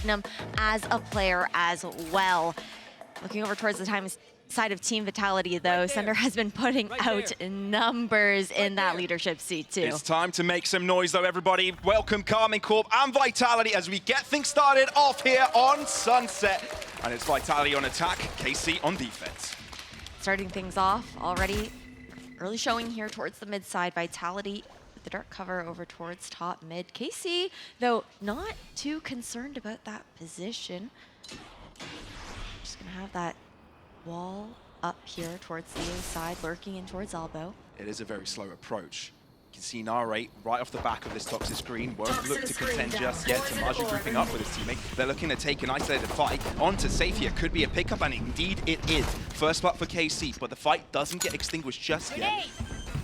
Magnum as a player as well. Looking over towards the side of Team Vitality, though, Sender has been putting out numbers in that leadership seat, too. It's time to make some noise, though, everybody. Welcome Karmine Corp and Vitality as we get things started off here on Sunset. And it's Vitality on attack, KC on defense. Starting things off already, early showing here towards the mid side. Vitality with the dark cover over towards top mid. KC, though, not too concerned about that position. Just gonna have that wall up here towards the A side, lurking in towards elbow. It is a very slow approach. You can see Narrate right off the back of this toxic screen. Won't look to contend just yet. Tamaj grouping up with his teammate. They're looking to take an isolated fight onto safe here. Could be a pickup, and indeed it is. First blood for KC, but the fight doesn't get extinguished just yet.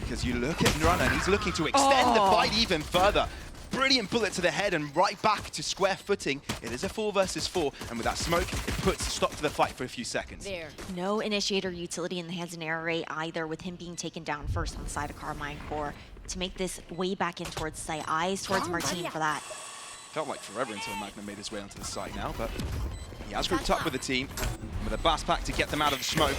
Because you look at Runner, and he's looking to extend the fight even further. Brilliant bullet to the head and right back to square footing. It is a 4 versus 4, and with that smoke, it puts a stop to the fight for a few seconds. No initiator utility in the hands of Narrate either, with him being taken down first on the side of Karmine Corp to make this way back in towards site. Eyes towards Martin for that. Felt like forever until Magnum made his way onto the site now, but he has grouped up with the team with a blast pack to get them out of the smoke.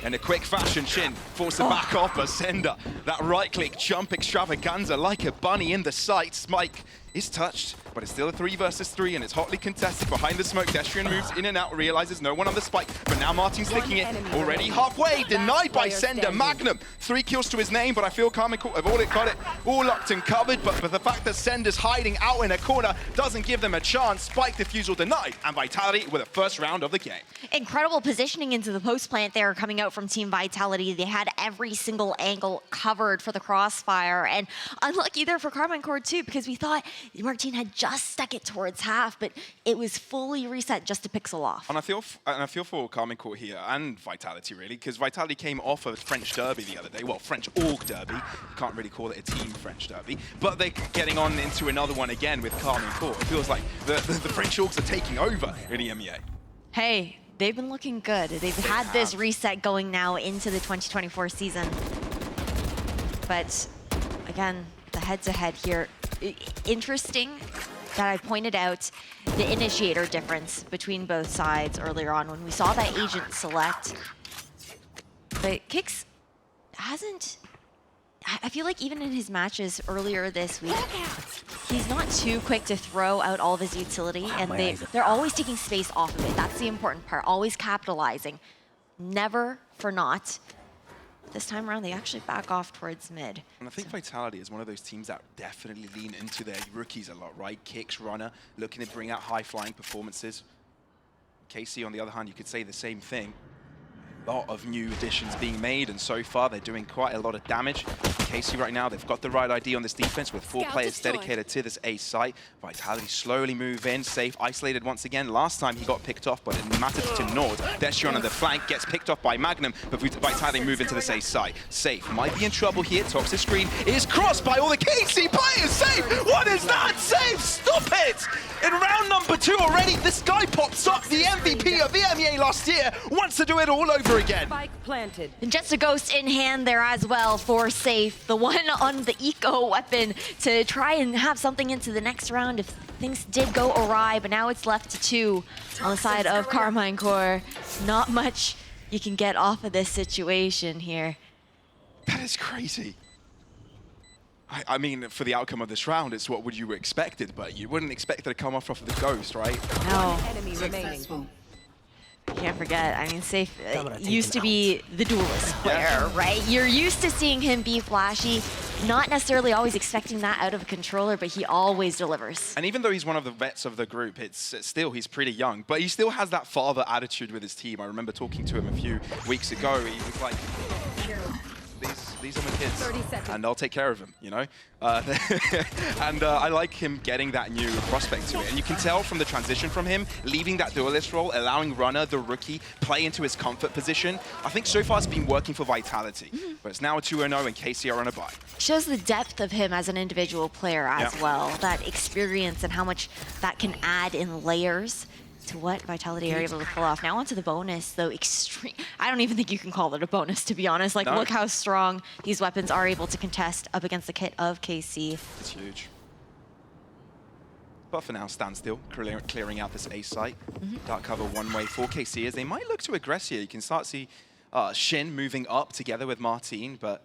In a quick fashion, Shin forced it back off, but Sender, that right-click jump extravaganza like a bunny in the sights. Mike is touched, but it's still a 3 versus 3, and it's hotly contested behind the smoke. Destrian moves in and out, realizes no one on the spike, but now Martin's sticking it already halfway, denied by Sender. Magnum, 3 kills to his name, but I feel Karmine Corp have all got it all locked and covered, but the fact that Sender's hiding out in a corner doesn't give them a chance. Spike defusal denied, and Vitality with a first round of the game. Incredible positioning into the post plant there coming out from Team Vitality. They had every single angle covered for the crossfire, and unlucky there for Karmine Corp too, because we thought Martin had just stuck it towards half, but it was fully reset just a pixel off. And I feel for Karmine Corp here, and Vitality really, because Vitality came off of French Derby the other day. Well, French Org Derby. You can't really call it a team French Derby, but they're getting on into another one again with Karmine Corp. It feels like the French Orgs are taking over in EMEA. Hey, they've been looking good. They've had this reset going now into the 2024 season. But again, the head-to-head here, interesting that I pointed out the initiator difference between both sides earlier on when we saw that agent select. But Kix hasn't, I feel like even in his matches earlier this week, he's not too quick to throw out all of his utility, and they're always taking space off of it. That's the important part, always capitalizing. Never for naught. This time around, they actually back off towards mid. And I think Vitality is one of those teams that definitely lean into their rookies a lot, right? Kicks, Runner, looking to bring out high-flying performances. KC, on the other hand, you could say the same thing. A lot of new additions being made, and so far they're doing quite a lot of damage. KC right now, they've got the right ID on this defense with 4 players dedicated to this A site. Vitality slowly move in, safe, isolated once again. Last time he got picked off, but it mattered to Nord. Destrian on the flank gets picked off by Magnum, but Vitality move into this A site. Safe might be in trouble here. Toxic screen is crossed by all the KC players. Safe, what is that? Safe, stop it! In round number 2 already, this guy pops up, the MVP of EMEA last year, wants to do it all over again. Spike planted. And just a ghost in hand there as well for Safe, the one on the eco weapon to try and have something into the next round if things did go awry, but now it's left to 2 on the side of Karmine Corp. Not much you can get off of this situation here. That is crazy. I mean, for the outcome of this round, it's what would you expected, but you wouldn't expect it to come off of the ghost, right? No. Enemy remaining. Can't forget, I mean, Safe used to be the duelist player, right? You're used to seeing him be flashy, not necessarily always expecting that out of a controller, but he always delivers. And even though he's one of the vets of the group, it's still, he's pretty young, but he still has that father attitude with his team. I remember talking to him a few weeks ago. He was like, these are my kids, 30 seconds. and I'll take care of them, you know? And I like him getting that new prospect to it. And you can tell from the transition from him, leaving that duelist role, allowing Runner, the rookie, play into his comfort position. I think so far it's been working for Vitality, but it's now a 2-0 and KC are on a bye. Shows the depth of him as an individual player as well, that experience and how much that can add in layers to what Vitality are able to pull off. Now onto the bonus, though, extreme. I don't even think you can call it a bonus, to be honest. Like, look how strong these weapons are able to contest up against the kit of KC. It's huge. but for now, standstill, clearing out this A site. Dark cover one way for KC as they might look to aggress here. You can start to see Shin moving up together with Martine, but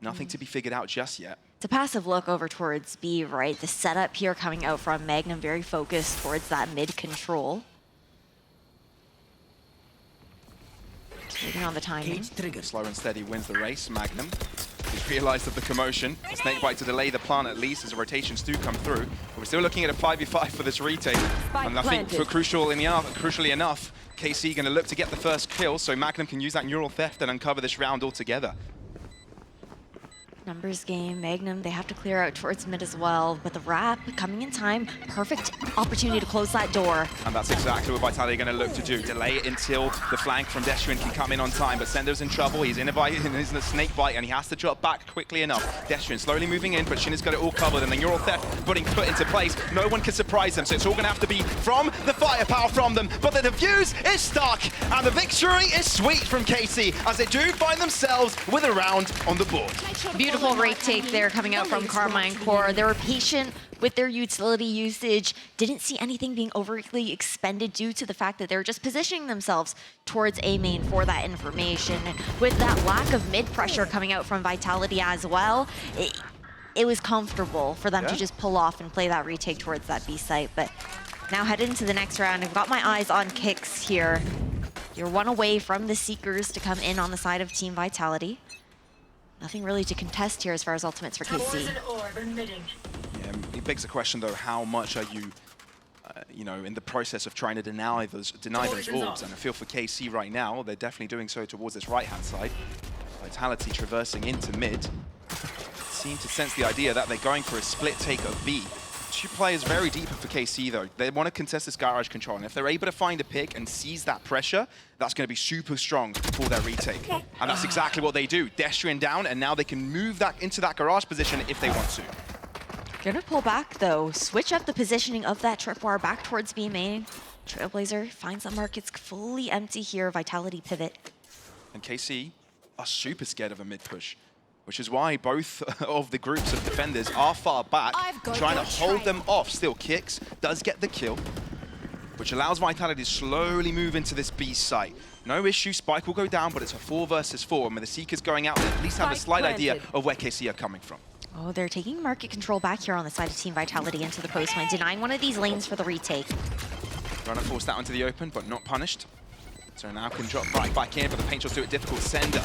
nothing to be figured out just yet. It's a passive look over towards B, right? The setup here coming out from Magnum, very focused towards that mid control. Waiting on the timing. Slow and steady wins the race. Magnum has realized of the commotion. A snake bite to delay the plan at least as the rotations do come through. But we're still looking at a 5v5 for this retake. And I think for crucially enough, KC going to look to get the first kill so Magnum can use that neural theft and uncover this round altogether. Numbers game, Magnum, they have to clear out towards mid as well, but the wrap coming in time, perfect opportunity to close that door. And that's exactly what Vitality are going to look to do. Delay it until the flank from Destruin can come in on time, but Sendo's in trouble. He's in a snake bite, and he has to drop back quickly enough. Destruin slowly moving in, but Shin has got it all covered, and the neural theft put into place. No one can surprise them, so it's all going to have to be from the firepower from them. But the defuse is stuck, and the victory is sweet from KC, as they do find themselves with a round on the board. Beautiful rate take there coming out from Carmine Core. They were patient with their utility usage. Didn't see anything being overtly expended due to the fact that they were just positioning themselves towards A main for that information. And with that lack of mid pressure coming out from Vitality as well, it was comfortable for them to just pull off and play that retake towards that B site. But now headed into the next round, I've got my eyes on Kicks here. You're one away from the Seekers to come in on the side of Team Vitality. Nothing really to contest here as far as ultimates for KC. Yeah, it begs the question though, how much are you, in the process of trying to deny those orbs? And I feel for KC right now, they're definitely doing so towards this right-hand side. Vitality traversing into mid. Seem to sense the idea that they're going for a split take of B. Two players very deep for KC though. They want to contest this garage control, and if they're able to find a pick and seize that pressure, that's going to be super strong for their retake. And that's exactly what they do. Destrian down, and now they can move that into that garage position if they want to. Gonna pull back though, switch up the positioning of that tripwire back towards B main. Trailblazer finds the market's fully empty here. Vitality pivot. And KC are super scared of a mid push, which is why both of the groups of defenders are far back, trying to hold them off. Still, Kicks does get the kill, which allows Vitality to slowly move into this B site. No issue, Spike will go down, but it's a 4 versus 4, and with the Seekers going out, they at least have a slight idea of where KC are coming from. Oh, they're taking market control back here on the side of Team Vitality into the post lane, denying one of these lanes for the retake. Runner forced out into the open, but not punished. So now can drop right back in, but the paint shots do it difficult. Sender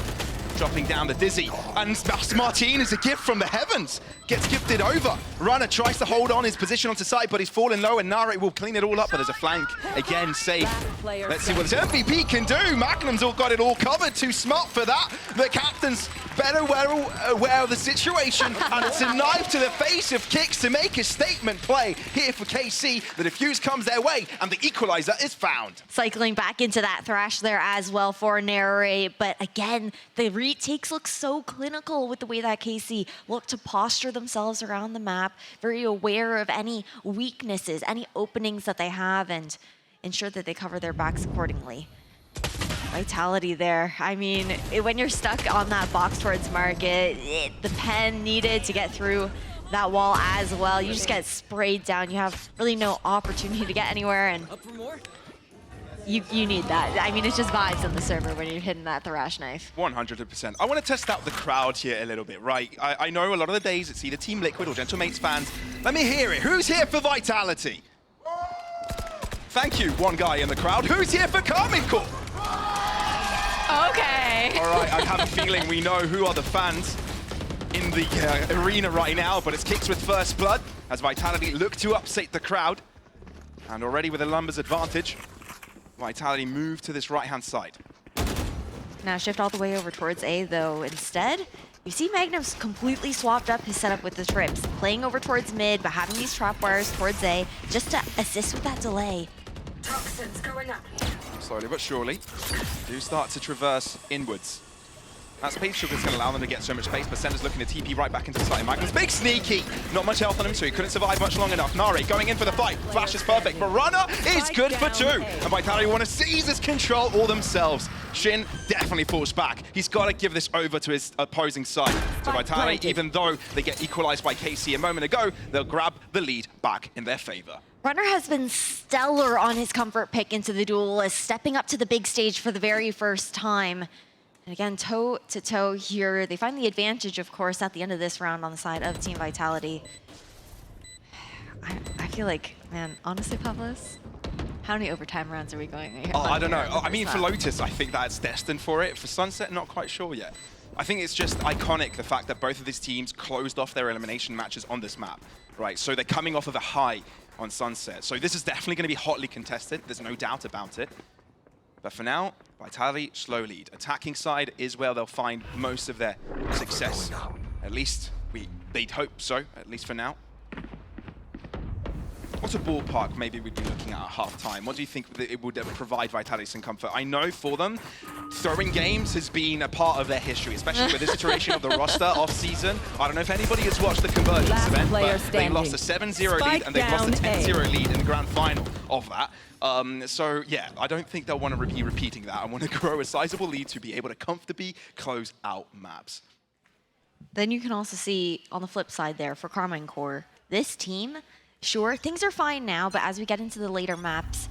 dropping down the Dizzy. And Martine is a gift from the heavens. Gets gifted over. Runner tries to hold on his position onto side, but he's falling low, and Nare will clean it all up, but there's a flank. Again, safe. Let's see what this MVP can do. Magnum's all got it all covered. Too smart for that. The captain's better aware of the situation, and it's a knife to the face of Kicks to make a statement play here for KC. The defuse comes their way, and the equalizer is found. Cycling back into that thrash there as well for Nare, but again, the retakes look so clinical with the way that KC look to posture themselves around the map, very aware of any weaknesses, any openings that they have, and ensure that they cover their backs accordingly. Vitality there. I mean, when you're stuck on that box towards market, the pen needed to get through that wall as well. You just get sprayed down. You have really no opportunity to get anywhere, and you need that. I mean, it's just vibes on the server when you're hitting that thrash knife. 100%. I want to test out the crowd here a little bit, right? I know a lot of the days it's either Team Liquid or Gentlemates fans. Let me hear it. Who's here for Vitality? Thank you, one guy in the crowd. Who's here for Carmine Core? Okay. All right, I have a feeling we know who are the fans in the arena right now, but it's Kicks with first blood as Vitality look to upset the crowd. And already with a numbers advantage, Vitality move to this right-hand side. Now shift all the way over towards A, though. Instead, you see Magnum's completely swapped up his setup with the trips, playing over towards mid, but having these trap wires towards A just to assist with that delay. Toxins going up. Slowly but surely, do start to traverse inwards. That space sugar is going to allow them to get so much space, but Sender's looking to TP right back into the site. Magnum's big sneaky. Not much health on him, so he couldn't survive much long enough. Nare going in for the fight. Flash is perfect, but Runner is good for 2. And Vitality want to seize this control all themselves. Shin definitely falls back. He's got to give this over to his opposing side. So Vitality, even though they get equalized by KC a moment ago, they'll grab the lead back in their favor. Runner has been stellar on his comfort pick into the duelist, stepping up to the big stage for the very first time. And again, toe-to-toe here. They find the advantage, of course, at the end of this round on the side of Team Vitality. I feel like, man, honestly, Pavlos, how many overtime rounds are we going here? Oh, I don't know. I mean, for Lotus, I think that's destined for it. For Sunset, not quite sure yet. I think it's just iconic, the fact that both of these teams closed off their elimination matches on this map, right? So they're coming off of a high on Sunset. So this is definitely going to be hotly contested. There's no doubt about it. But for now, Vitality, slow lead. Attacking side is where they'll find most of their success. At least they'd hope so, at least for now. What's a ballpark maybe we'd be looking at half-time? What do you think that it would provide Vitality some comfort? I know for them, throwing games has been a part of their history, especially with this iteration of the roster off-season. I don't know if anybody has watched the convergence event, but they lost a 7-0 lead and they've lost a 10-0 lead in the grand final of that. So yeah, I don't think they'll want to be repeating that. I want to grow a sizable lead to be able to comfortably close out maps. Then you can also see on the flip side there for Carmine Core, this team, sure, things are fine now, but as we get into the later maps,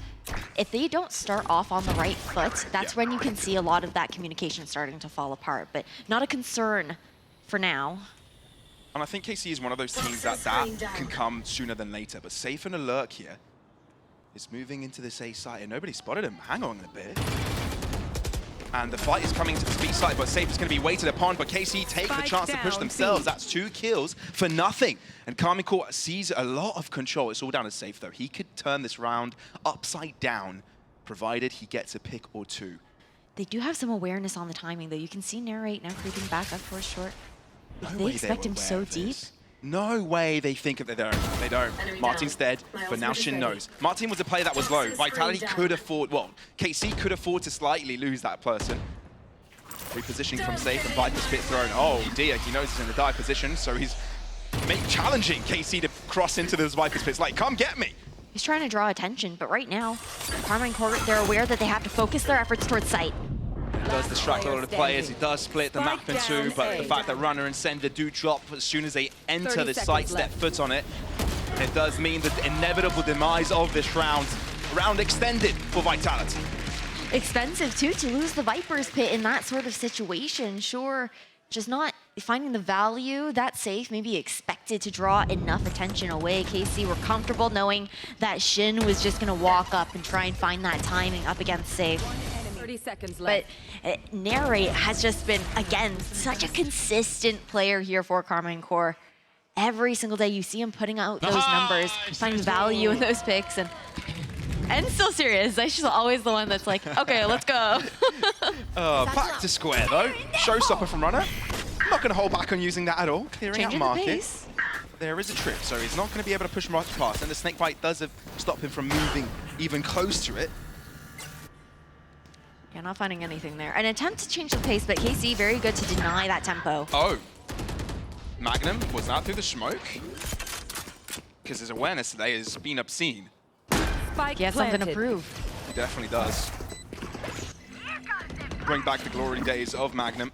if they don't start off on the right foot, that's when you can see a lot of that communication starting to fall apart, but not a concern for now. And I think KC is one of those teams that can come sooner than later, but Safe and Alert here is moving into this A site and nobody spotted him. Hang on a bit. And the fight is coming to the B side, but Safe is going to be waited upon, but KC take the chance to push themselves. That's 2 kills for nothing. And Carmine Core sees a lot of control. It's all down to Safe, though. He could turn this round upside down, provided he gets a pick or 2. They do have some awareness on the timing, though. You can see Narrate now creeping back up towards short. No they expect him so deep. No way they think that they don't. They don't. Martin's dead, but now Shin knows. Martin was a player that was low. Vitality could afford, well, KC could afford to slightly lose that person. Repositioning from Safe and Viper's pit thrown. Oh dear, he knows he's in a dire position, so he's challenging KC to cross into those Viper's pits. Like, come get me. He's trying to draw attention, but right now, Carmine Core, they're aware that they have to focus their efforts towards site. He does distract a lot of the players, he does split the map in 2, but the fact that Runner and Sender do drop as soon as they enter the site, step foot on it, it does mean the inevitable demise of this round. Round extended for Vitality. Expensive too, to lose the Viper's pit in that sort of situation. Sure, just not finding the value. That Safe maybe expected to draw enough attention away. KC were comfortable knowing that Shin was just gonna walk up and try and find that timing up against Safe. 30 seconds left. But Narrate has just been, again, such a consistent player here for Carmine Core. Every single day you see him putting out those numbers, finding value in those picks, and still serious. She's always the one that's like, okay, let's go. Back to square though. Showstopper from Runner. I'm not going to hold back on using that at all. Clearing out market. There is a trip, so he's not going to be able to push much past, and the snake bite does stop him from moving even close to it. Yeah, not finding anything there. An attempt to change the pace, but KC very good to deny that tempo. Oh. Magnum was that through the smoke? Because his awareness today has been obscene. He has something to prove. He definitely does. Bring back the glory days of Magnum.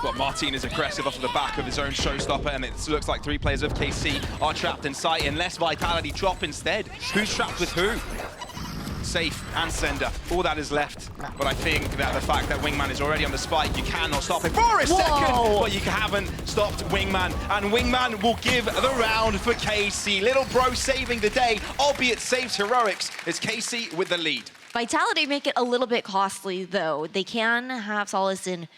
But Martin is aggressive off of the back of his own showstopper, and it looks like 3 players of KC are trapped in sight unless Vitality drop instead. Who's trapped with who? Safe and Sender, all that is left. But I think that the fact that Wingman is already on the spike, you cannot stop it for a second, but you haven't stopped Wingman, and Wingman will give the round for KC. Little bro saving the day, albeit saves heroics, as KC with the lead. Vitality make it a little bit costly, though. They can have solace in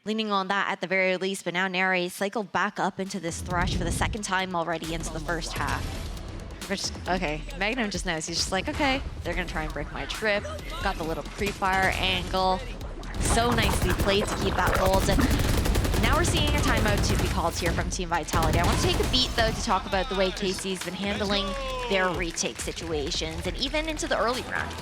leaning on that at the very least, but now Neri cycled back up into this Thresh for the 2nd time already into the first half. Okay, Magnum just knows. He's just like, okay, they're gonna try and break my trip. Got the little pre-fire angle. So nicely played to keep that hold. And now we're seeing a timeout to be called here from Team Vitality. I want to take a beat, though, to talk about the way KC's been handling their retake situations, and even into the early round.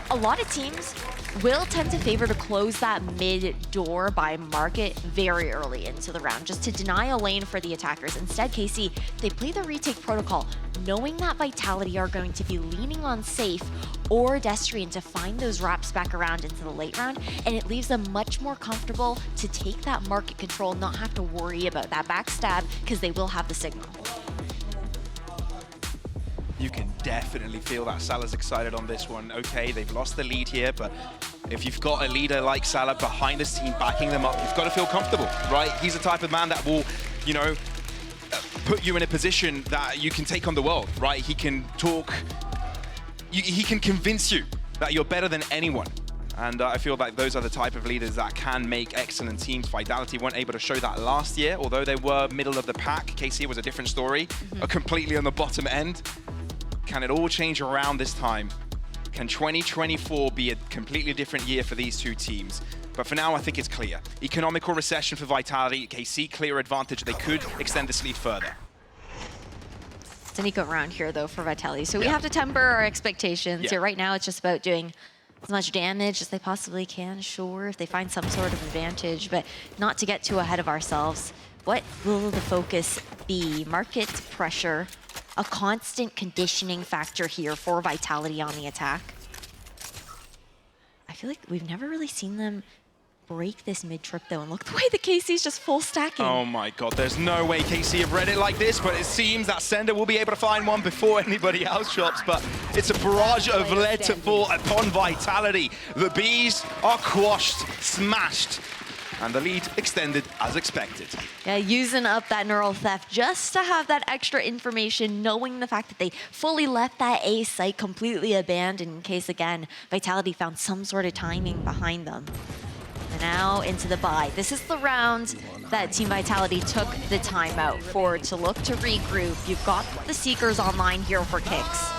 A lot of teams will tend to favor to close that mid door by market very early into the round, just to deny a lane for the attackers. Instead, KC, they play the retake protocol, knowing that Vitality are going to be leaning on Safe or Destrian to find those wraps back around into the late round, and it leaves them much more comfortable to take that market control, not have to worry about that backstab, because they will have the signal. You can definitely feel that Salah's excited on this one. Okay, they've lost the lead here, but if you've got a leader like Salah behind his team, backing them up, you've got to feel comfortable, right? He's the type of man that will, you know, put you in a position that you can take on the world, right? He can talk, he can convince you that you're better than anyone. And I feel like those are the type of leaders that can make excellent teams. Vitality weren't able to show that last year, although they were middle of the pack. KC was a different story, completely on the bottom end. Can it all change around this time? Can 2024 be a completely different year for these two teams? But for now, I think it's clear. Economical recession for Vitality, KC clear advantage. They could extend this lead further. It's an eco round here, though, for Vitality. So we have to temper our expectations. Here, right now, it's just about doing as much damage as they possibly can, sure, if they find some sort of advantage, but not to get too ahead of ourselves. What will the focus be? Market pressure, a constant conditioning factor here for Vitality on the attack. I feel like we've never really seen them break this mid-trip, though, and look the way the KC's just full stacking. Oh my god, there's no way KC have read it like this, but it seems that Sender will be able to find one before anybody else shops, but it's a barrage of lead to fall upon Vitality. The Bees are quashed, smashed, and the lead extended as expected. Yeah, using up that neural theft just to have that extra information, knowing the fact that they fully left that A site completely abandoned in case, again, Vitality found some sort of timing behind them. And now into the buy. This is the round that Team Vitality took the timeout for to look to regroup. You've got the Seekers online here for kicks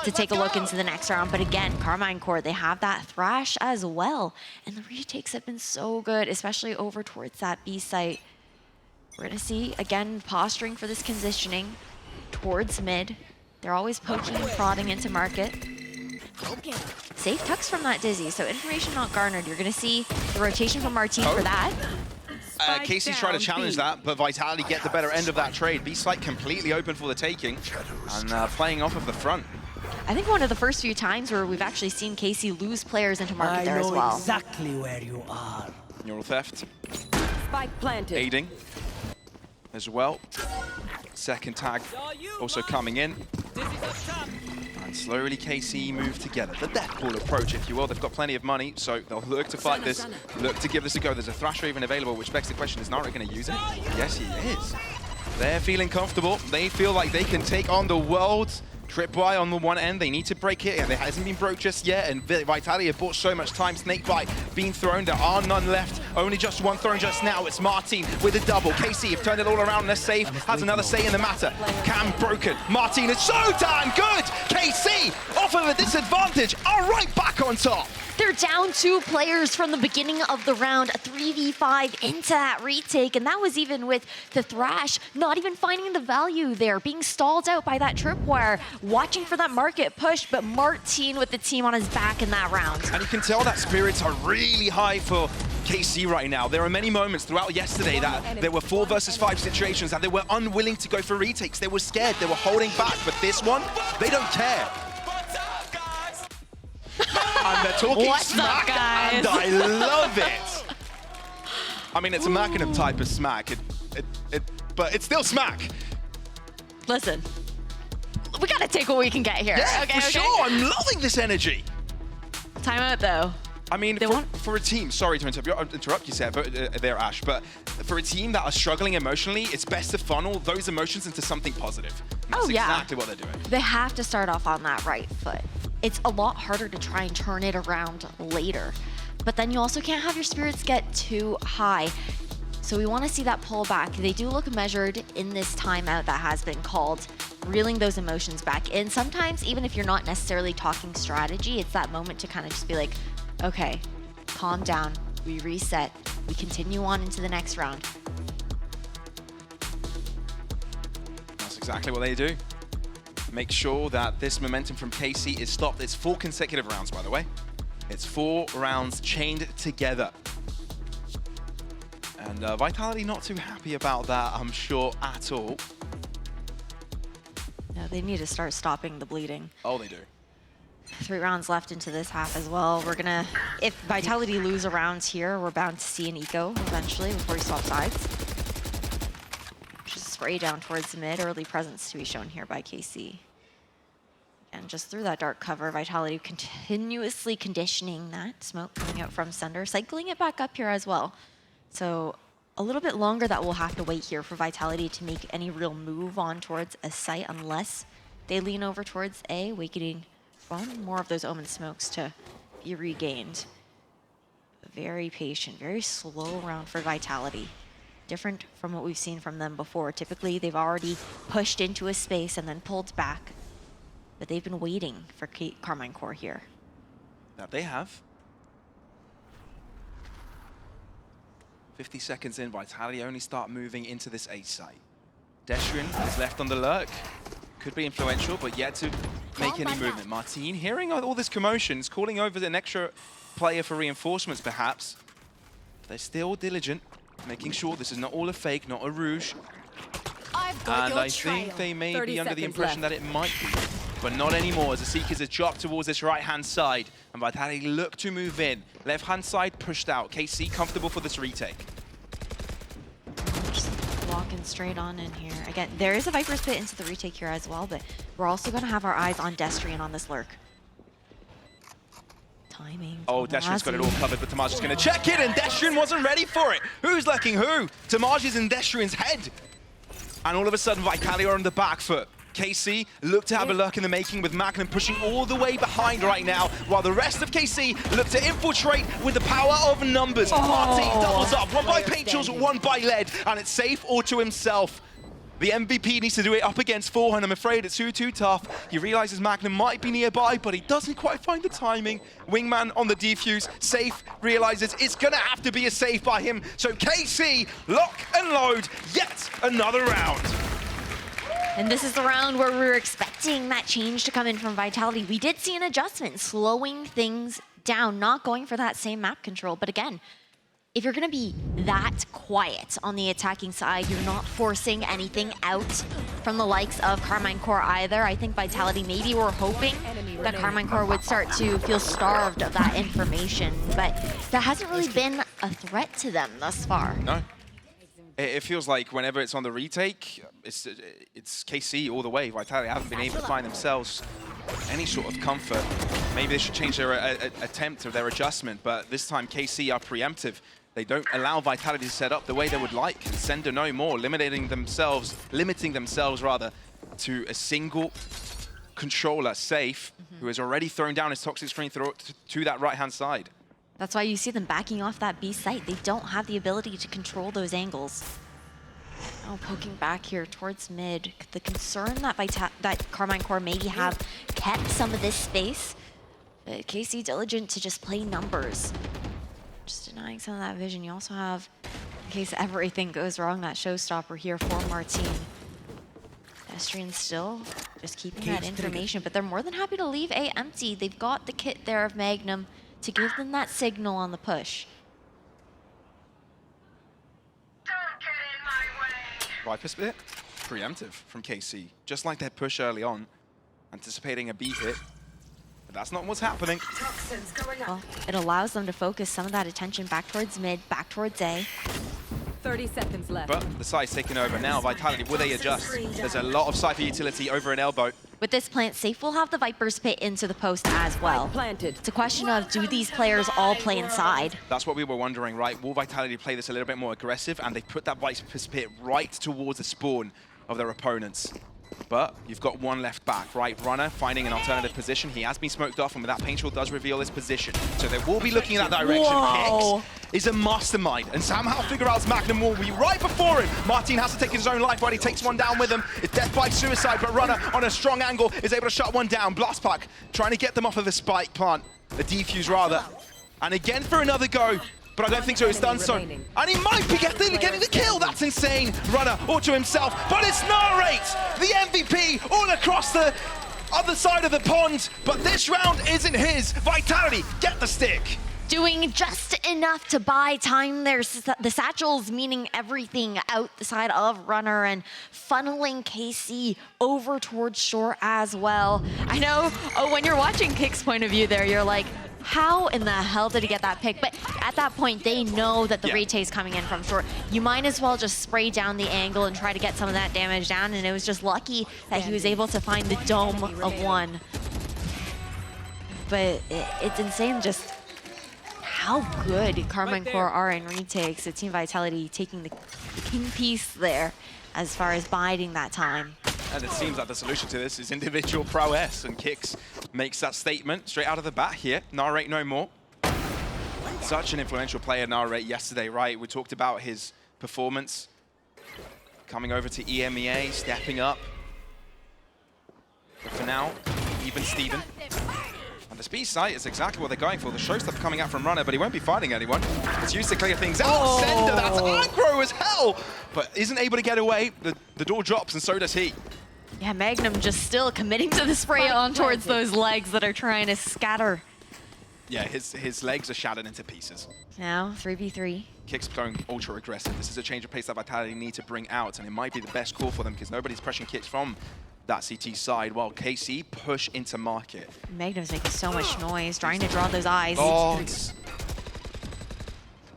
to take a look into the next round. But again, Carmine Core, they have that Thrash as well. And the retakes have been so good, especially over towards that B site. We're gonna see, again, posturing for this conditioning towards mid. They're always poking and prodding into market. Safe tucks from that Dizzy, so information not garnered. You're going to see the rotation from Martin for that. KC's trying to challenge that, but Vitality get the better end of that trade. B-site completely open for the taking, and playing off of the front. I think one of the first few times where we've actually seen KC lose players into market there as well. Exactly where you are. Neural theft. Spike planted. Aiding as well. Second tag also coming in. And slowly KC move together. The death ball approach, if you will. They've got plenty of money, so they'll look to fight this, look to give this a go. There's a Thrash Raven available, which begs the question, is Nara going to use it? Yes, he is. They're feeling comfortable. They feel like they can take on the world. Tripwire on the one end, they need to break it, and it hasn't been broke just yet, and Vitality have bought so much time. Snakebite being thrown, there are none left. Only just one thrown just now. It's Martin with a double. KC have turned it all around, and they're safe. Has another say in the matter. Cam broken. Martin is so damn good! KC, off of a disadvantage, are right back on top. They're down 2 players from the beginning of the round, a 3v5 into that retake, and that was even with the Thrash not even finding the value there, being stalled out by that tripwire, watching for that market push, but Martin with the team on his back in that round. And you can tell that spirits are really high for KC right now. There are many moments throughout yesterday that there were 4 versus 5 situations and they were unwilling to go for retakes. They were scared, they were holding back, but this one, they don't care. And they're talking smack, and I love it. I mean, it's a Mackinum type of smack, but it's still smack. Listen, we gotta take what we can get here. Yeah, okay, for sure. I'm loving this energy. Timeout, though. I mean, for a team, sorry to interrupt you there, Ash, but for a team that are struggling emotionally, it's best to funnel those emotions into something positive. And that's exactly what they're doing. They have to start off on that right foot. It's a lot harder to try and turn it around later. But then you also can't have your spirits get too high. So we want to see that pull back. They do look measured in this timeout that has been called, reeling those emotions back in. Sometimes, even if you're not necessarily talking strategy, it's that moment to kind of just be like, okay, calm down, we reset, we continue on into the next round. That's exactly what they do. Make sure that this momentum from KC is stopped. It's 4 consecutive rounds, by the way. It's 4 rounds chained together. And Vitality not too happy about that, I'm sure, at all. No, they need to start stopping the bleeding. Oh, they do. 3 rounds left into this half as well. We're gonna, if Vitality lose a round here, we're bound to see an eco eventually before he swaps sides. Just spray down towards the mid, early presence to be shown here by KC. And just through that dark cover, Vitality continuously conditioning that smoke coming out from Sunder, cycling it back up here as well. So a little bit longer that we'll have to wait here for Vitality to make any real move on towards a site unless they lean over towards A, waiting for more of those Omen smokes to be regained. Very patient, very slow round for Vitality. Different from what we've seen from them before. Typically, they've already pushed into a space and then pulled back. But they've been waiting for Carmine Core here. That they have. 50 seconds in, Vitality only start moving into this A site. Destrian is left on the lurk. Could be influential, but yet to make any movement. Martin, hearing all this commotion, is calling over an extra player for reinforcements, perhaps. They're still diligent, making sure this is not all a fake, not a rouge. And I think they may be under the impression that it might be, but not anymore, as the Seekers are chopped towards this right-hand side, and Vitality look to move in. Left-hand side pushed out. KC comfortable for this retake. Just walking straight on in here. Again, there is a Viper's Pit into the retake here as well, but we're also going to have our eyes on Destrian on this lurk. Timing. Oh, Destrian's got it all covered, but Tamaj is going to check it, and Destrian wasn't ready for it. Who's lurking who? Tamaj is in Destrian's head. And all of a sudden, Vitality are on the back foot. KC look to have a lurk in the making with Magnum pushing all the way behind right now, while the rest of KC look to infiltrate with the power of numbers. Marty doubles up, one by Pachels, one by Led, and it's safe all to himself. The MVP needs to do it up against 4, and I'm afraid it's too tough. He realizes Magnum might be nearby, but he doesn't quite find the timing. Wingman on the defuse, safe, realizes it's gonna have to be a save by him. So KC, lock and load, yet another round. And this is the round where we were expecting that change to come in from Vitality. We did see an adjustment, slowing things down, not going for that same map control. But again, if you're going to be that quiet on the attacking side, you're not forcing anything out from the likes of Carmine Core either. I think Vitality maybe were hoping that Carmine Core would start to feel starved of that information, but that hasn't really been a threat to them thus far. No. It feels like whenever it's on the retake, it's KC all the way. Vitality haven't been able to find themselves any sort of comfort. Maybe they should change their attempt or their adjustment, but this time KC are preemptive. They don't allow Vitality to set up the way they would like, and Sender no more, limiting themselves rather, to a single controller, Safe, who has already thrown down his toxic screen to that right-hand side. That's why you see them backing off that B site. They don't have the ability to control those angles. Oh, poking back here towards mid. The concern that Carmine Core maybe have kept some of this space. But KC diligent to just play numbers. Just denying some of that vision. You also have, in case everything goes wrong, that showstopper here for Martin. Destrian still just keeping that information, but they're more than happy to leave A empty. They've got the kit there of Magnum to give them that signal on the push. Don't get in my way. Viper's Pit, preemptive from KC. Just like their push early on, anticipating a B hit. But that's not what's happening. Toxins going up. Well, it allows them to focus some of that attention back towards mid, back towards A. 30 seconds left. But the side's taking over now. Vitality, will they adjust? There's a lot of Cypher utility over an elbow. With this plant, Safe will have the Viper's Pit into the post as well. Planted. It's a question of, do these players all play inside? That's what we were wondering, right? Will Vitality play this a little bit more aggressive? And they put that Viper's Pit right towards the spawn of their opponents. But you've got one left back, right? Runner finding an alternative position. He has been smoked off, and with that, Paintrol does reveal his position. So they will be looking in that direction. Whoa. Kicks is a mastermind, and somehow figure out Magnum will be right before him. Martin has to take his own life, right? He takes one down with him. It's death by suicide, but Runner on a strong angle is able to shut one down. Blast Pack trying to get them off of the spike plant, the defuse rather. And again for another go. But I don't think so, it's done so. And he might be getting the kill, that's insane. Runner all to himself, but it's Narrate, the MVP, all across the other side of the pond. But this round isn't his. Vitality, get the stick. Doing just enough to buy time. There's the satchels, meaning everything out the side of Runner and funneling KC over towards shore as well. I know, when you're watching Kick's point of view there, you're like, how in the hell did he get that pick? But at that point, they know that the retake's coming in from short. You might as well just spray down the angle and try to get some of that damage down. And it was just lucky that he was able to find the dome of one but it's insane just how good Carmine Corps are in retakes. The Team Vitality taking the king piece there as far as biding that time. And it seems like the solution to this is individual prowess, and Kix makes that statement straight out of the bat here. Narrate no more. Such an influential player, Narrate, yesterday, right? We talked about his performance coming over to EMEA, stepping up. But for now, even Steven. And the speed sight is exactly what they're going for. The show stuff coming out from Runner, but he won't be fighting anyone. It's used to clear things out. Oh. Sender, that's aggro as hell! But isn't able to get away. The door drops, and so does he. Yeah, Magnum just still committing to the spray on towards those legs that are trying to scatter. Yeah, his legs are shattered into pieces. Now, 3v3. Kix going ultra aggressive. This is a change of pace that Vitality need to bring out, and it might be the best call for them because nobody's pressuring Kix from that CT side, while KC push into market. Magnum's making so much noise, trying to draw those eyes. Oh,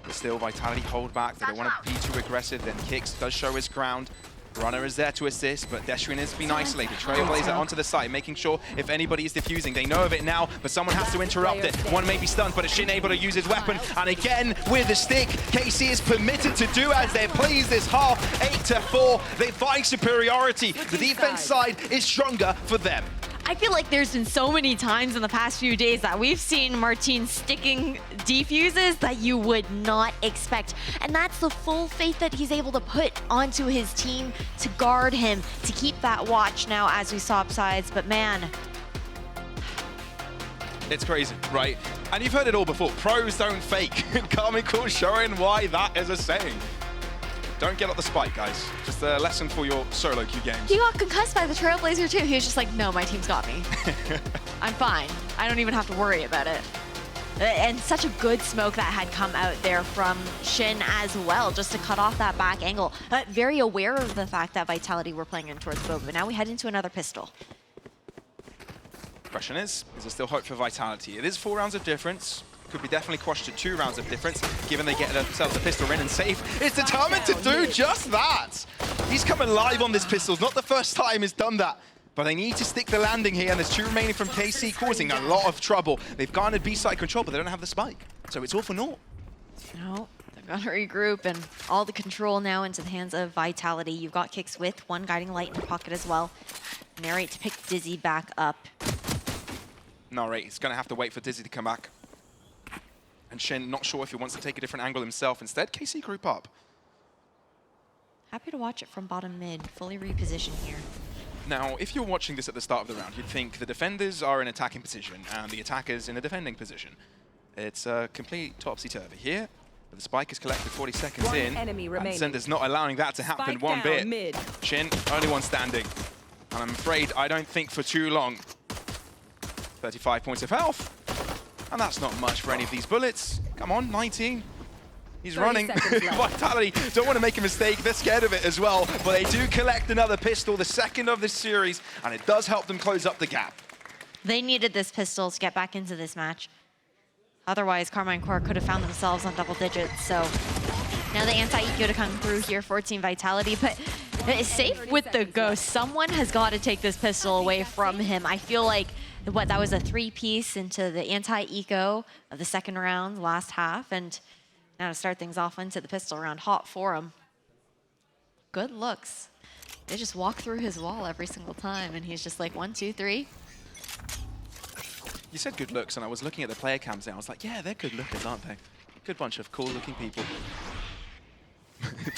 but still, Vitality hold back. They don't want to be too aggressive. Then Kix does show his ground. Runner is there to assist, but Destruin has been isolated. Trailblazer onto the site, making sure if anybody is defusing, they know of it now, but someone has to interrupt it. One may be stunned, but Shin able to use his weapon. And again, with the stick, KC is permitted to do as they please this half. 8-4, they find superiority. The defense side is stronger for them. I feel like there's been so many times in the past few days that we've seen Martin sticking defuses that you would not expect. And that's the full faith that he's able to put onto his team to guard him, to keep that watch now as we swap sides. But man, it's crazy, right? And you've heard it all before. Pros don't fake. Carmine Corps showing why that is a saying. Don't get up the spike, guys. Just a lesson for your solo queue games. he got concussed by the Trailblazer too. He was just like, no, my team's got me. I'm fine. I don't even have to worry about it. And such a good smoke that had come out there from Shin as well, just to cut off that back angle. Very aware of the fact that Vitality were playing in towards Boba, but now we head into another pistol. Question is there still hope for Vitality? It is 4 rounds of difference. Could be definitely quashed to 2 rounds of difference, given they get themselves a pistol in, and Safe is determined to do just that. He's coming live on this pistol. It's not the first time he's done that. But they need to stick the landing here, and there's 2 remaining from KC, causing a lot of trouble. They've garnered B-side control, but they don't have the spike. So it's all for naught. No, they're gonna regroup, and all the control now into the hands of Vitality. You've got Kix with 1 guiding light in pocket as well. Narrate to pick Dizzy back up. Narrate, he's gonna have to wait for Dizzy to come back. And Shin not sure if he wants to take a different angle himself. Instead, KC group up. Happy to watch it from bottom mid, fully repositioned here. Now, if you're watching this at the start of the round, you'd think the defenders are in attacking position and the attackers in a defending position. It's a complete topsy-turvy here, but the spike is collected 40 seconds in, and Sender's not allowing that to happen one bit. Mid. Shin, only one standing. And I'm afraid I don't think for too long. 35 points of health. And that's not much for any of these bullets. Come on, 19. He's running. Vitality don't want to make a mistake. They're scared of it as well. But they do collect another pistol, the second of this series, and it does help them close up the gap. They needed this pistol to get back into this match. Otherwise, Carmine Corps could have found themselves on double digits. So now the anti-eco to come through here for Team Vitality. But it's Safe with the ghost. Someone has got to take this pistol away from him. I feel like that was a 3-piece into the anti-eco of the second round, last half, and now to start things off into the pistol round, hot for him. Good looks. They just walk through his wall every single time, and he's just like 1, 2, 3. You said good looks, and I was looking at the player cams there. I was like, yeah, they're good lookers, aren't they? Good bunch of cool-looking people.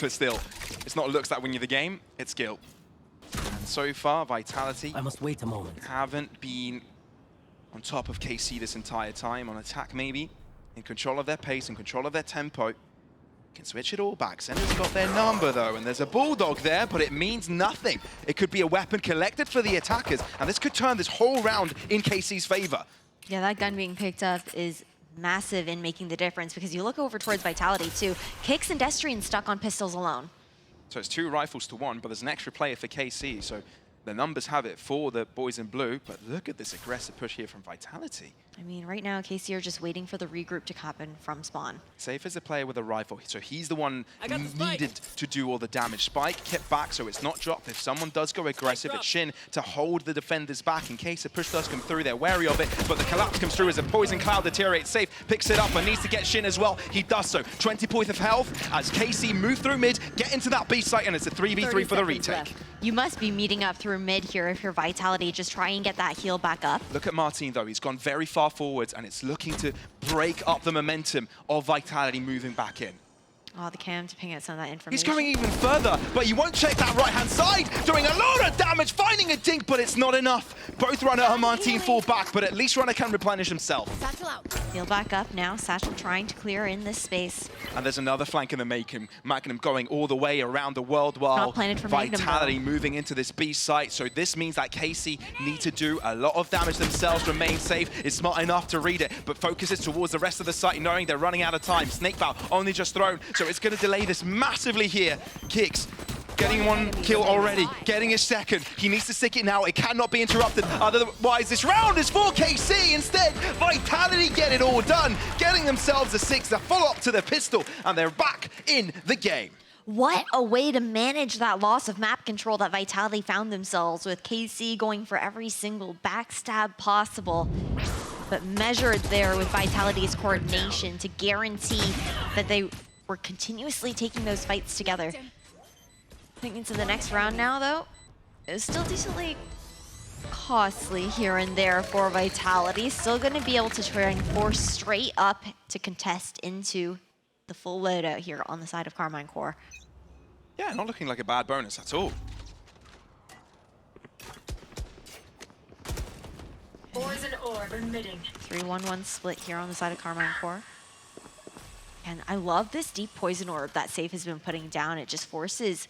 But still, it's not looks that win you the game, it's skill. And so far, Vitality I must wait a moment. haven't been on top of KC this entire time, on attack maybe, in control of their pace, in control of their tempo. Can switch it all back. Sender's got their number though, and there's a Bulldog there, but it means nothing. It could be a weapon collected for the attackers, and this could turn this whole round in KC's favor. Yeah, that gun being picked up is massive in making the difference, because you look over towards Vitality too. Kix and Destrian stuck on pistols alone. So it's 2 rifles to 1, but there's an extra player for KC, so The numbers have it for the boys in blue, but look at this aggressive push here from Vitality. I mean, right now, KC are just waiting for the regroup to happen from spawn. Safe is a player with a rifle, so he's the one Spike. needed to do all the damage. Spike kept back, so it's not dropped. If someone does go aggressive, it's Shin to hold the defenders back in case a push does come through. They're wary of it, but the collapse comes through as a poison cloud deteriorates. Safe picks it up and needs to get Shin as well. He does so. 20 points of health as KC move through mid, get into that B site, and it's a 3v3 for the retake. You must be meeting up through mid here if you're Vitality. Just try and get that heal back up. Look at Martin, though. He's gone very far forwards, and it's looking to break up the momentum of Vitality moving back in. Oh, the cam to ping out some of that information. He's going even further, but he won't check that right-hand side, doing a lot of damage, finding a dink, but it's not enough. Both Runner and Martin fall back, but at least Runner can replenish himself. Satchel out. Heal back up now. Satchel trying to clear in this space. And there's another flank in the making. Magnum going all the way around the world while Not planted for Magnum, Vitality though. moving into this B site. So this means that KC need to do a lot of damage themselves, remain safe. It's smart enough to read it, but focuses towards the rest of the site, knowing they're running out of time. Snake Bow only just thrown, so it's going to delay this massively here. Kicks. Getting one kill already, getting a second. He needs to stick it now. It cannot be interrupted. Otherwise, this round is for KC. Instead, Vitality get it all done, getting themselves a 6, a follow-up to the pistol, and they're back in the game. What a way to manage that loss of map control that Vitality found themselves with. KC going for every single backstab possible, but measured there with Vitality's coordination to guarantee that they were continuously taking those fights together. I think into the next round now, though, it's still decently costly here and there for Vitality. Still going to be able to try and force straight up to contest into the full loadout here on the side of Carmine Core. Yeah, not looking like a bad bonus at all. Poison orb emitting. 3-1-1 split here on the side of Carmine Core. And I love this deep poison orb that Safe has been putting down. It just forces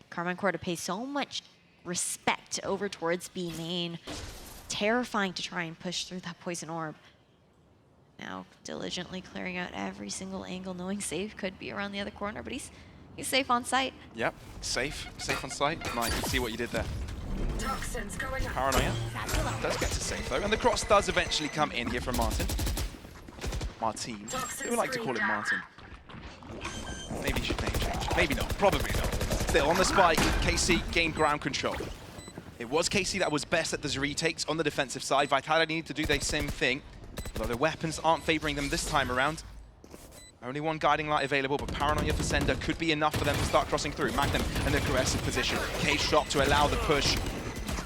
Carmine Core to pay so much respect over towards B main. Terrifying to try and push through that poison orb. Now diligently clearing out every single angle, knowing Safe could be around the other corner, but he's safe on site. Yep, safe on site. Mike, you see what you did there. Toxins going up. Paranoia does get to safe, though, and the cross does eventually come in here from Martin. Martin. We would like to call him Martin. Maybe he should name change. Maybe not. Probably not. Still, on the spike, KC gained ground control. It was KC that was best at the retakes on the defensive side. Vitality need to do the same thing, although their weapons aren't favoring them this time around. Only one guiding light available, but Paranoia for Sender could be enough for them to start crossing through. Magnum in an aggressive position. Cage shot to allow the push.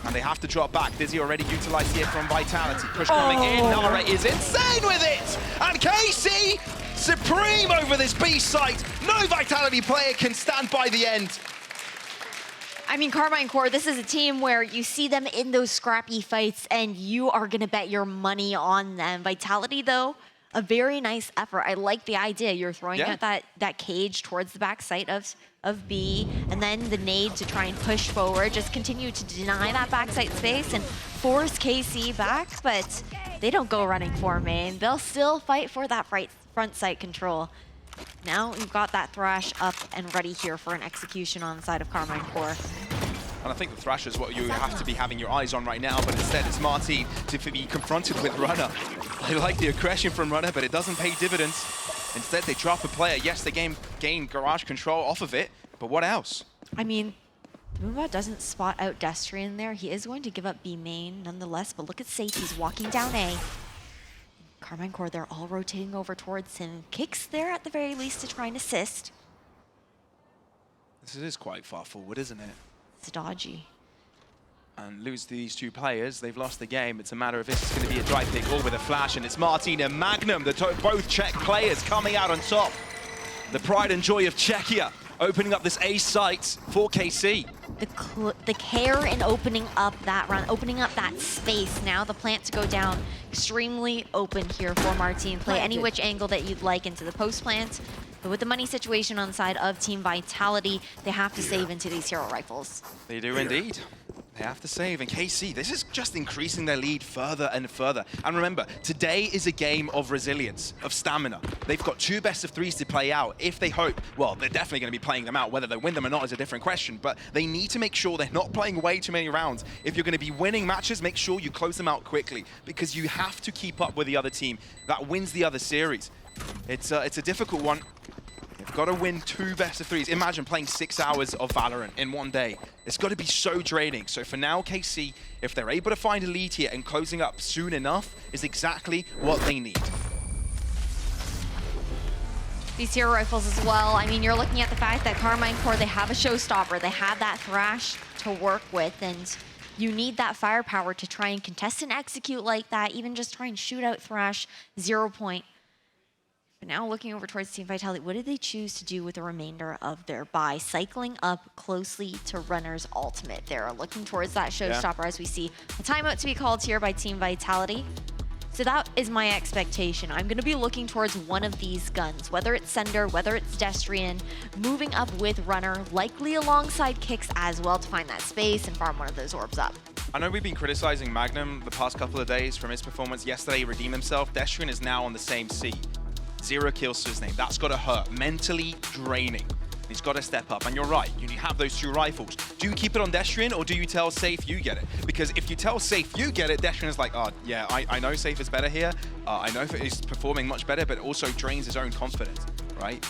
And they have to drop back. Dizzy already utilized here from Vitality. Push coming in. Nara is insane with it! And KC supreme over this B site. No Vitality player can stand by the end. I mean, Carmine Core, this is a team where you see them in those scrappy fights and you are going to bet your money on them. Vitality, though, a very nice effort. I like the idea. You're throwing out that cage towards the back site of B, and then the nade to try and push forward. Just continue to deny that backside space and force KC back, but they don't go running for main. They'll still fight for that front site control. Now you've got that Thrash up and ready here for an execution on the side of Carmine Core. And I think the Thrash is what you have to be having your eyes on right now, but instead it's Martin to be confronted with Runner. I like the aggression from Runner, but it doesn't pay dividends. Instead, they drop a player. Yes, they gain garage control off of it, but what else? I mean, Moonbot doesn't spot out Destrian there. He is going to give up B main nonetheless, but look at Safe. He's walking down A. Carmine Core, they're all rotating over towards him. Kicks there at the very least to try and assist. This is quite far forward, isn't it? It's dodgy. And lose these two players, they've lost the game. It's a matter of if it's going to be a dry pick or with a flash, and it's Martin and Magnum, both Czech players coming out on top. The pride and joy of Czechia, opening up this A site for KC. The care in opening up that run, opening up that space. Now the plant to go down extremely open here for Martin. Play any which angle that you'd like into the post plant. But with the money situation on the side of Team Vitality, they have to save into these hero rifles. They do indeed. They have to save, and KC, this is just increasing their lead further and further. And remember, today is a game of resilience, of stamina. They've got 2 best-of-3s to play out if they hope. Well, they're definitely going to be playing them out. Whether they win them or not is a different question, but they need to make sure they're not playing way too many rounds. If you're going to be winning matches, make sure you close them out quickly, because you have to keep up with the other team that wins the other series. It's a difficult one. They've got to win 2 best-of-3s. Imagine playing 6 hours of Valorant in one day. It's got to be so draining. So for now, KC, if they're able to find a lead here and closing up soon enough, is exactly what they need. These hero rifles as well. I mean, you're looking at the fact that Carmine Corps, they have a showstopper. They have that Thrash to work with, and you need that firepower to try and contest and execute like that, even just try and shoot out Thrash 0 point. But now looking over towards Team Vitality, what did they choose to do with the remainder of their buy? Cycling up closely to Runner's ultimate. They're looking towards that showstopper as we see a timeout to be called here by Team Vitality. So that is my expectation. I'm going to be looking towards one of these guns, whether it's Sender, whether it's Destrian, moving up with Runner, likely alongside Kicks as well to find that space and farm one of those orbs up. I know we've been criticizing Magnum the past couple of days from his performance. Yesterday, he redeemed himself. Destrian is now on the same seat. 0 kills to his name. That's got to hurt. Mentally draining. He's got to step up. And you're right. You have those 2 rifles. Do you keep it on Destrian, or do you tell Safe you get it? Because if you tell Safe you get it, Destrian is like, oh, yeah, I know Safe is better here. I know he's performing much better, but it also drains his own confidence, right?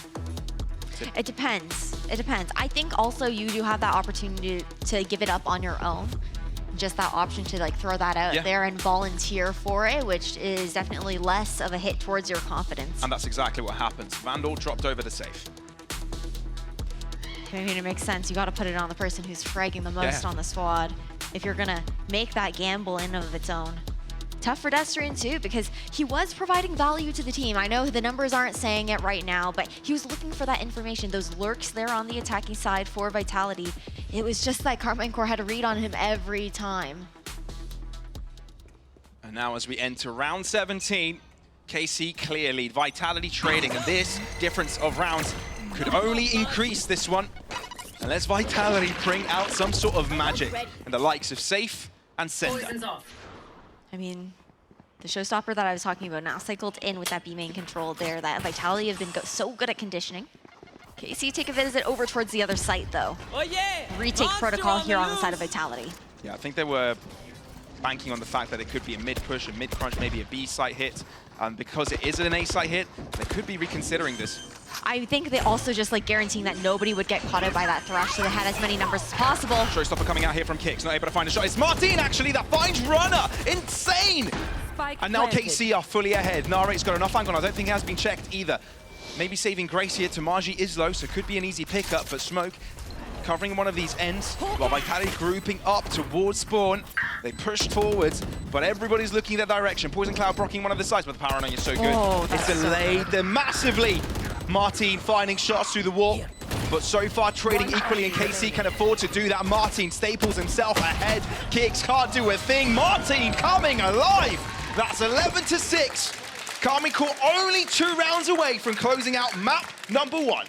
It depends. It depends. I think also you do have that opportunity to give it up on your own. Just that option to like throw that out there and volunteer for it, which is definitely less of a hit towards your confidence. And that's exactly what happens. Vandal dropped over the Safe. I mean, it makes sense. You got to put it on the person who's fragging the most on the squad if you're gonna make that gamble in of its own. Tough for Destrian too, because he was providing value to the team. I know the numbers aren't saying it right now, but he was looking for that information. Those lurks there on the attacking side for Vitality. It was just that Carmine Corps had a read on him every time. And now as we enter round 17, KC clear lead, Vitality trading, and this difference of rounds could only increase this one unless Vitality bring out some sort of magic and the likes of Safe and Sender. Poison's off. I mean, the showstopper that I was talking about now cycled in with that B main control there. That Vitality have been so good at conditioning. KC take a visit over towards the other site though. Oh yeah! Retake Monster protocol on here the on the side of loose. Vitality. Yeah, I think they were banking on the fact that it could be a mid-push, a mid-crunch, maybe a B-site hit. Because it is an A-site hit, they could be reconsidering this. I think they also just like guaranteeing that nobody would get caught out by that Thrash, so they had as many numbers as possible. Showstopper coming out here from Kicks, not able to find a shot. It's Martin actually that finds Runner. Insane! Spike And now planted. KC are fully ahead. Narate's got enough angle. I don't think it has been checked either. Maybe saving Grace here. Tamaji is low, so could be an easy pickup, but Smoke covering one of these ends while Vitality grouping up towards spawn. They pushed forwards, but everybody's looking that direction. Poison Cloud blocking one of the sides, but the power on is so good. Oh, It's that's so delayed them massively. Martin finding shots through the wall, but so far trading equally, and KC can afford to do that. Martin staples himself ahead. Kicks can't do a thing. Martin coming alive. That's 11-6. Carmine Corps only 2 rounds away from closing out map number 1.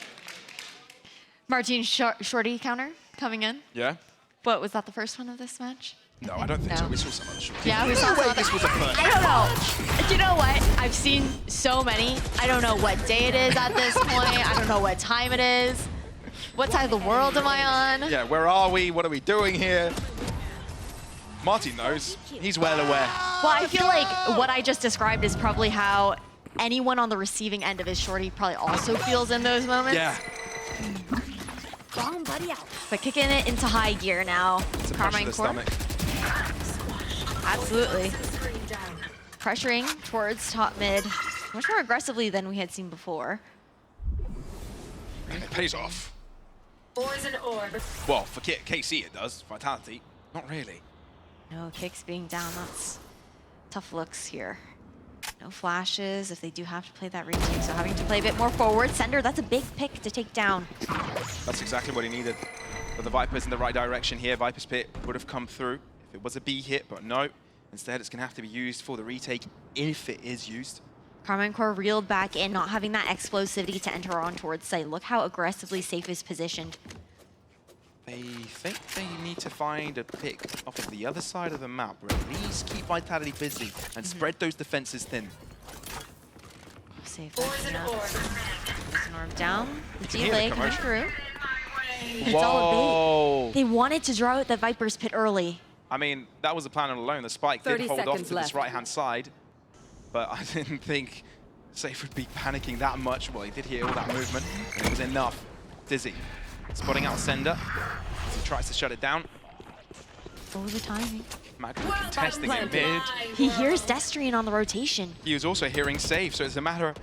Martin Shorty counter coming in. Yeah? But was that the first one of this match? No, I don't think No. so. We saw some other shots. Yeah, we There's saw no some way other- this was a first. I don't know. You know what? I've seen so many. I don't know what day it is at this point. I don't know what time it is. What side of the world am I on? Yeah, where are we? What are we doing here? Martin knows. He's well aware. Well, I feel like what I just described is probably how anyone on the receiving end of his shorty probably also feels in those moments. Yeah. Bomb buddy out. But kicking it into high gear now. It's a pressure to Carmine the Corps. stomach. Absolutely. Screen down. Pressuring towards top mid much more aggressively than we had seen before. And it pays off. Poison orb. Well, for KC it does. Vitality, not really. No kicks being down. That's tough looks here. No flashes if they do have to play that retake. So having to play a bit more forward. Sender, that's a big pick to take down. That's exactly what he needed. But the Viper's in the right direction here. Viper's Pit would have come through if it was a B hit, but no. Instead, it's going to have to be used for the retake if it is used. Carmine Corps reeled back in, not having that explosivity to enter on towards site. Look how aggressively Safe is positioned. They think they need to find a pick off of the other side of the map, or at least keep Vitality busy and spread those defenses thin. Safe. Poison There's orb. an orb down. The can hear the delay coming commotion. through. It's all a bait. They wanted to draw out the Viper's pit early. I mean, that was the plan all alone. The spike did 30 hold off seconds to this left. right-hand side, but I didn't think Safe would be panicking that much. Well, he did hear all that movement, and it was enough. Dizzy spotting out Sender as he tries to shut it down. Oh, the timing. Magnum contesting in planted. mid. He hears Destrian on the rotation. He was also hearing Safe, so it's a matter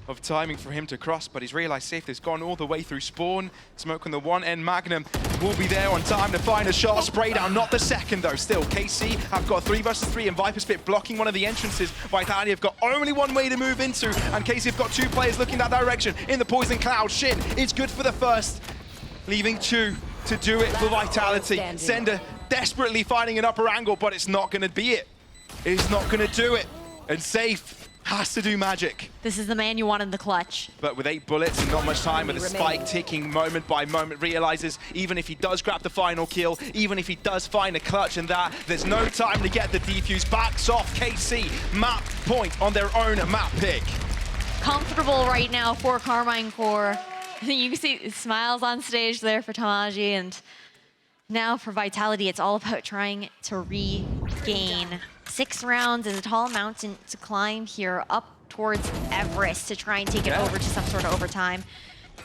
of timing for him to cross, but he's realized Safe has gone all the way through spawn. Smoke on the one end. Magnum will be there on time to find a shot. Spray down, not the second though. Still, KC have got 3 versus 3 and Viper's Pit blocking one of the entrances. Vitality have got only one way to move into, and KC have got 2 players looking that direction in the poison cloud. Shin is good for the first, leaving 2 to do it for Vitality. Sender desperately finding an upper angle, but it's not gonna be it. It's not gonna do it. And Safe has to do magic. This is the man you want in the clutch. But with 8 bullets and not much time, with the spike ticking moment by moment, realizes even if he does grab the final kill, even if he does find a clutch and that, there's no time to get the defuse. Backs off KC. Map point on their own map pick. Comfortable right now for Carmine Core. You can see smiles on stage there for Tamaji, and now for Vitality, it's all about trying to regain. 6 rounds is a tall mountain to climb here up towards Everest to try and take it over to some sort of overtime.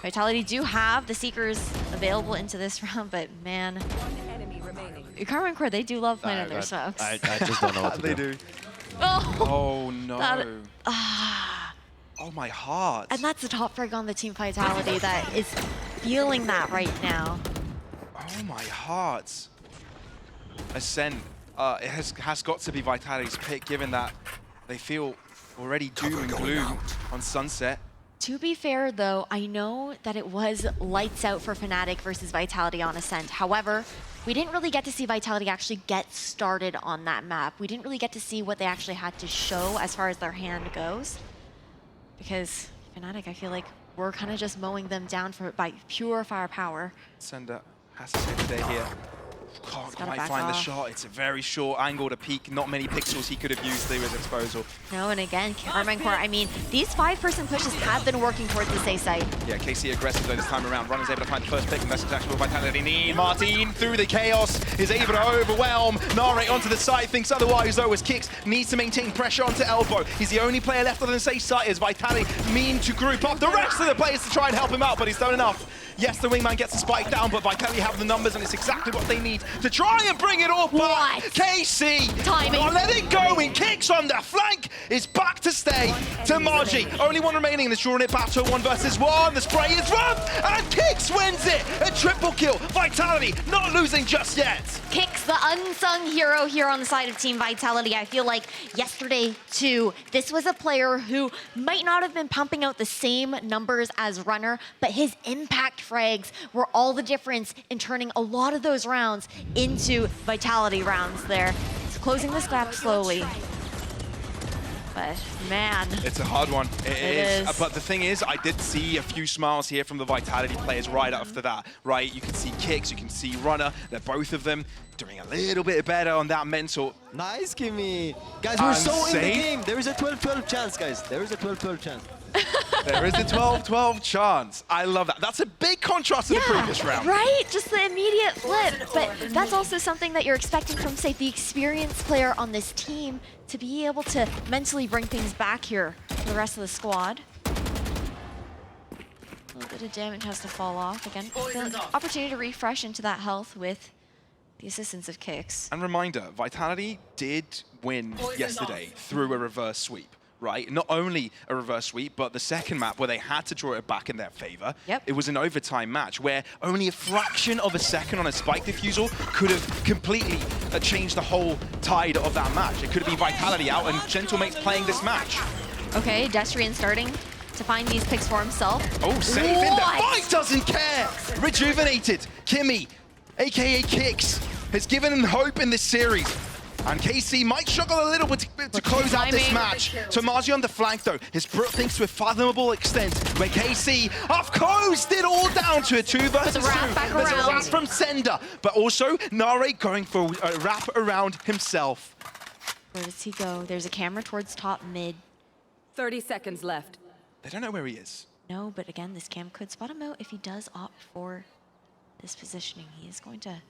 Vitality do have the Seekers available into this round, but man, Enemy remaining. Carmine Core, they do love playing on their smokes. I just don't know what to They do. do. Oh, Oh no. That- Oh my heart. and that's the top frag on the Team Vitality that is feeling that right now. Oh my heart. Ascent. It has got to be Vitality's pick, given that they feel already doom and gloom on Sunset. To be fair, though, I know that it was lights out for Fnatic versus Vitality on Ascent. However, we didn't really get to see Vitality actually get started on that map. We didn't really get to see what they actually had to show as far as their hand goes. Because Fnatic, I feel like we're kind of just mowing them down by pure firepower. Sender has to save the day here. Can't gotta quite back find the off. shot. It's a very short angle to peek. Not many pixels he could have used to his disposal. No, and again, Carmine Core, I mean, these 5-person pushes have been working towards the safe side. Yeah, KC aggressive though this time around. Runner's able to find the first pick, and that's exactly what Vitality need. Martin through the chaos is able to overwhelm. Nare onto the side, thinks otherwise though, as Kicks needs to maintain pressure onto Elbow. He's the only player left on the safe side as Vitality mean to group up the rest of the players to try and help him out, but he's done enough. Yes, the wingman gets the spike down, but Vitality have the numbers, and it's exactly what they need to try and bring it all back. What? KC, Timing. not let it go in. Kicks on the flank is back to stay to Margie. Only one remaining in this drawing it battle, 1 versus 1. The spray is rough, and Kicks wins it. A triple kill. Vitality not losing just yet. Kicks, the unsung hero here on the side of Team Vitality. I feel like yesterday, too, this was a player who might not have been pumping out the same numbers as Runner, but his impact frags were all the difference in turning a lot of those rounds into Vitality rounds there. It's closing this gap slowly. But, man. It's a hard one. It is. is. But the thing is, I did see a few smiles here from the Vitality players right after that, right? You can see Kicks, you can see Runner. They're both of them doing a little bit better on that mental. Nice, Kimmy. Guys, we're so in the Unsafe. game. There is a 12-12 chance, guys. There is a 12-12 chance. There is a 12-12 chance. I love that. That's a big contrast to the previous round. Right? Just the immediate flip. But that's also something that you're expecting from, say, the experienced player on this team to be able to mentally bring things back here for the rest of the squad. A little bit of damage has to fall off. Again, the opportunity to refresh into that health with the assistance of Kicks. And reminder, Vitality did win yesterday through a reverse sweep. Right? Not only a reverse sweep, but the second map where they had to draw it back in their favor. Yep. It was an overtime match where only a fraction of a second on a spike diffusal could have completely changed the whole tide of that match. It could have been Vitality out and Gentlemate's playing this match. Okay, Destrian starting to find these picks for himself. Oh, safe in the What? fight, doesn't care. Rejuvenated. Kimmy, aka Kicks, has given him hope in this series. And KC might struggle a little bit to close out this match. Tomaji on the flank, though, has brought things to a fathomable extent, where KC have closed it all down to a 2 versus 2. There's a wrap from Sender, but also Nare going for a wrap around himself. Where does he go? There's a camera towards top mid. 30 seconds left. They don't know where he is. No, but again, this cam could spot him out if he does opt for this positioning. He is going to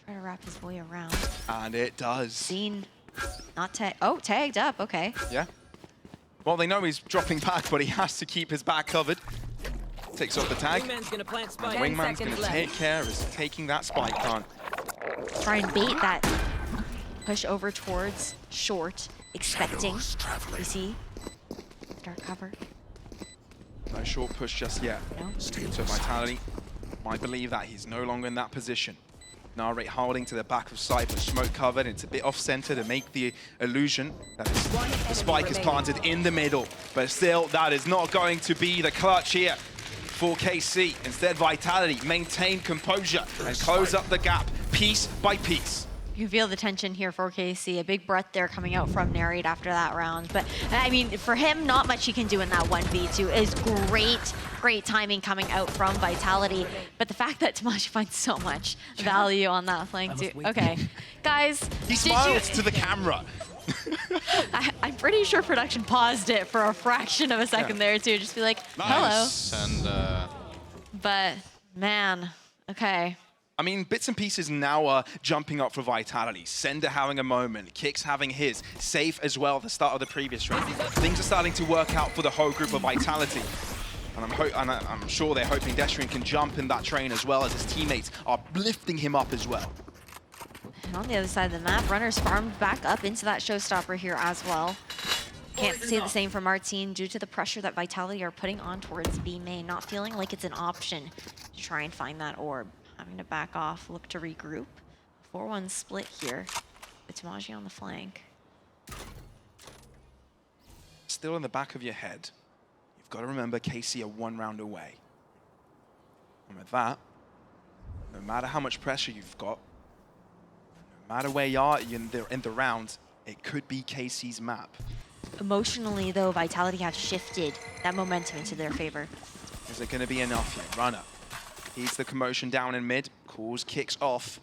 try to wrap his way around. And it does. Seen, not tagged. Oh, tagged up, okay. Yeah. Well, they know he's dropping back, but he has to keep his back covered. Takes off the tag. Wingman's gonna plant spike. And Wingman's going to take care of taking that spike plant. Try and bait that push over towards short, expecting. You see? Dark cover. No short push just yet. No. So Vitality might believe that he's no longer in that position. Nare holding to the back of sight, but smoke covered. It's a bit off center to make the illusion that the spike is planted in the middle. But still, that is not going to be the clutch here for KC. Instead, Vitality maintain composure and close up the gap piece by piece. You can feel the tension here for KC. A big breath there coming out from Narrate after that round. But, I mean, for him, not much he can do in that 1v2 is great timing coming out from Vitality. But the fact that Tomaji finds so much value on that flank, too. Okay, guys. He smiles to the camera. I'm pretty sure production paused it for a fraction of a second there, too. Just be like, Nice. hello. And But, man, okay. I mean, bits and pieces now are jumping up for Vitality. Sender having a moment, Kicks having his, Safe as well at the start of the previous round. Things are starting to work out for the whole group of Vitality. And I'm sure they're hoping Destrian can jump in that train as well, as his teammates are lifting him up as well. And on the other side of the map, runners farmed back up into that showstopper here as well. Can't say the same for Martine due to the pressure that Vitality are putting on towards B main, not feeling like it's an option to try and find that orb. Having to back off, look to regroup. 4-1 split here with Tomaji on the flank. Still in the back of your head, you've got to remember KC are 1 round away. And with that, no matter how much pressure you've got, no matter where you are in the round, it could be KC's map. Emotionally, though, Vitality have shifted that momentum into their favor. Is it going to be enough here? Runner. He's the commotion down in mid, calls Kicks off.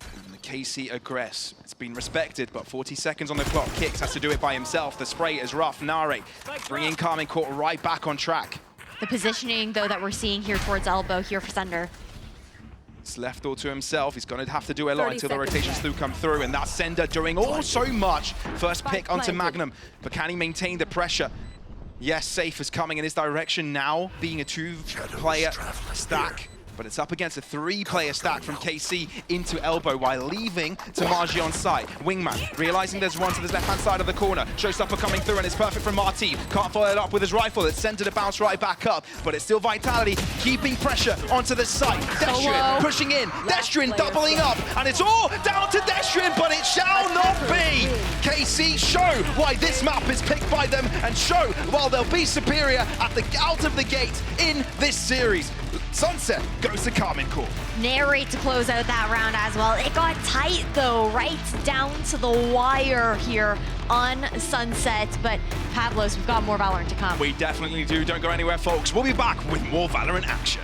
And the KC aggress. It's been respected, but 40 seconds on the clock. Kicks has to do it by himself. The spray is rough. Nare bringing Carmen Court right back on track. The positioning, though, that we're seeing here towards elbow here for Sender. It's left all to himself. He's going to have to do a lot until the rotations left. do come through, and that's Sender doing all so much. First pick onto Magnum, but can he maintain the pressure? Yes, Safe is coming in his direction now, being a 2-player stack. But it's up against a 3-player stack from KC into elbow while leaving Tomaji on site. Wingman, realizing there's one to the left-hand side of the corner. Showstopper coming through, and it's perfect from Martine. Can't follow it up with his rifle. It's sent to bounce right back up, but it's still Vitality keeping pressure onto the site. Destrian pushing in. Destrian doubling up, and it's all down to Destrian, but it shall not be. KC show why this map is picked by them, and show while they'll be superior at the out of the gate in this series. Sunset goes to Carmen Court. Narrate to close out that round as well. It got tight though, right down to the wire here on Sunset. But Pavlos, we've got more Valorant to come. We definitely do. Don't go anywhere, folks. We'll be back with more Valorant action.